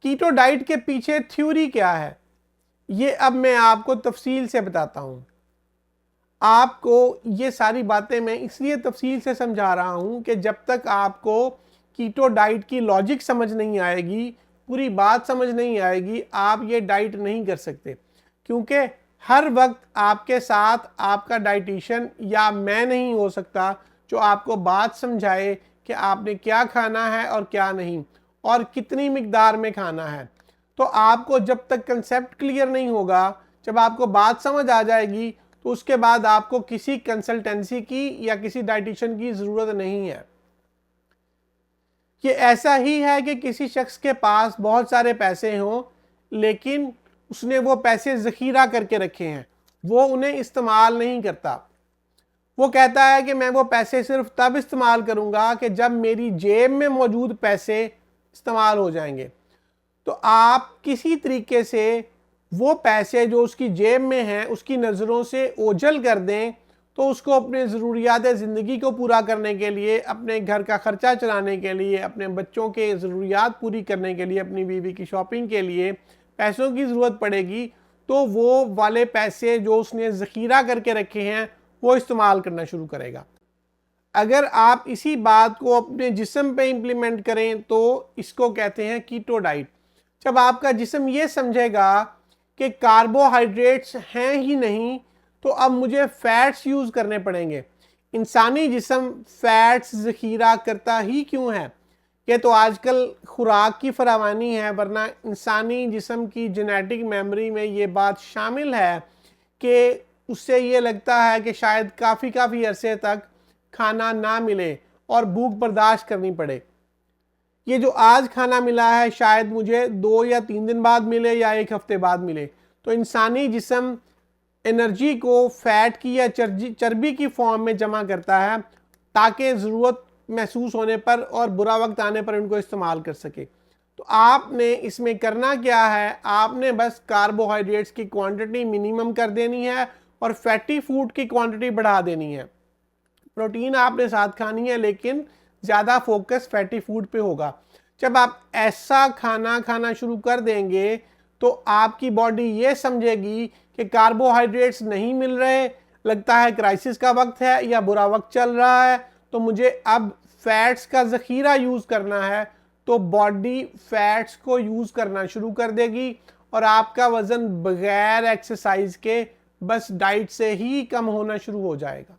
Keto diet के पीछे theory क्या है, ये अब मैं आपको तफसील से बताता हूँ। आपको ये सारी बातें मैं इसलिए तफसील से समझा रहा हूँ कि जब तक आपको कीटो डाइट की लॉजिक समझ नहीं आएगी, पूरी बात समझ नहीं आएगी, आप ये डाइट नहीं कर सकते। क्योंकि हर वक्त आपके साथ आपका डाइटिशियन या मैं नहीं हो सकता जो आपको बात समझाए कि आपने क्या खाना है और क्या नहीं, और कितनी मिकदार में खाना है। तो आपको जब तक कंसेप्ट क्लियर नहीं होगा, जब आपको बात समझ आ जाएगी, तो उसके बाद आपको किसी कंसल्टेंसी की या किसी डाइटिशियन की ज़रूरत नहीं है। ये ऐसा ही है कि किसी शख्स के पास बहुत सारे पैसे हों, लेकिन उसने वो पैसे ज़ख़ीरा करके रखे हैं, वो उन्हें इस्तेमाल नहीं करता। वो कहता है कि मैं वो पैसे सिर्फ तब इस्तेमाल करूँगा कि जब मेरी जेब में मौजूद पैसे इस्तेमाल हो जाएंगे। तो आप किसी तरीके से वो पैसे जो उसकी जेब में हैं उसकी नज़रों से ओझल कर दें, तो उसको अपने ज़रूरियात ज़िंदगी को पूरा करने के लिए, अपने घर का ख़र्चा चलाने के लिए, अपने बच्चों के ज़रूरियात पूरी करने के लिए, अपनी बीवी की शॉपिंग के लिए पैसों की ज़रूरत पड़ेगी, तो वो वाले पैसे जो उसने ज़ख़ीरा करके रखे हैं वो इस्तेमाल करना शुरू करेगा। अगर आप इसी बात को अपने जिस्म पे इम्प्लीमेंट करें तो इसको कहते हैं कीटो डाइट। जब आपका जिस्म ये समझेगा कि कार्बोहाइड्रेट्स हैं ही नहीं, तो अब मुझे फ़ैट्स यूज़ करने पड़ेंगे। इंसानी जिस्म फ़ैट्स ज़ख़ीरा करता ही क्यों है? ये तो आजकल खुराक की फरावानी है, वरना इंसानी जिस्म की जेनेटिक मेमोरी में ये बात शामिल है कि उससे ये लगता है कि शायद काफ़ी अरसे तक खाना ना मिले और भूख बर्दाश्त करनी पड़े। ये जो आज खाना मिला है शायद मुझे 2 या 3 दिन बाद मिले या 1 हफ्ते बाद मिले। तो इंसानी जिस्म एनर्जी को फ़ैट की या चर्बी की फॉर्म में जमा करता है ताकि ज़रूरत महसूस होने पर और बुरा वक्त आने पर इनको इस्तेमाल कर सके। तो आपने इसमें करना क्या है, आपने बस कार्बोहाइड्रेट्स की क्वांटिटी मिनिमम कर देनी है और फैटी फूड की क्वांटिटी बढ़ा देनी है। प्रोटीन आपने साथ खानी है, लेकिन ज़्यादा फोकस फैटी फूड पे होगा। जब आप ऐसा खाना खाना शुरू कर देंगे तो आपकी बॉडी ये समझेगी कि कार्बोहाइड्रेट्स नहीं मिल रहे, लगता है क्राइसिस का वक्त है या बुरा वक्त चल रहा है, तो मुझे अब फैट्स का ज़ख़ीरा यूज़ करना है। तो बॉडी फैट्स को यूज़ करना शुरू कर देगी और आपका वज़न बग़ैर एक्सरसाइज के बस डाइट से ही कम होना शुरू हो जाएगा।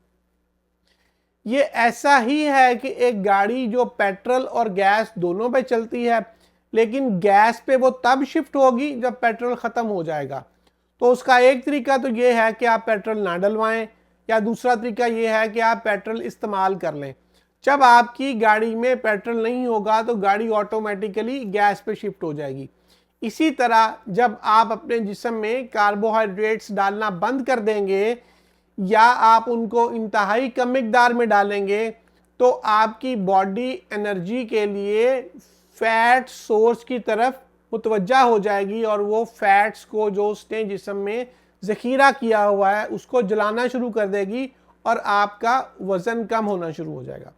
ये ऐसा ही है कि एक गाड़ी जो पेट्रोल और गैस दोनों पे चलती है, लेकिन गैस पे वो तब शिफ्ट होगी जब पेट्रोल ख़त्म हो जाएगा। तो उसका एक तरीका तो ये है कि आप पेट्रोल ना डलवाएं, या दूसरा तरीका ये है कि आप पेट्रोल इस्तेमाल कर लें। जब आपकी गाड़ी में पेट्रोल नहीं होगा तो गाड़ी ऑटोमेटिकली गैस पे शिफ्ट हो जाएगी। इसी तरह जब आप अपने जिस्म में कार्बोहाइड्रेट्स डालना बंद कर देंगे या आप उनको इंतहाई कम मिकदार में डालेंगे, तो आपकी बॉडी एनर्जी के लिए फ़ैट सोर्स की तरफ मुतवज्जा हो जाएगी और वो फ़ैट्स को जो उसने जिस्म में ज़ख़ीरा किया हुआ है उसको जलाना शुरू कर देगी और आपका वज़न कम होना शुरू हो जाएगा।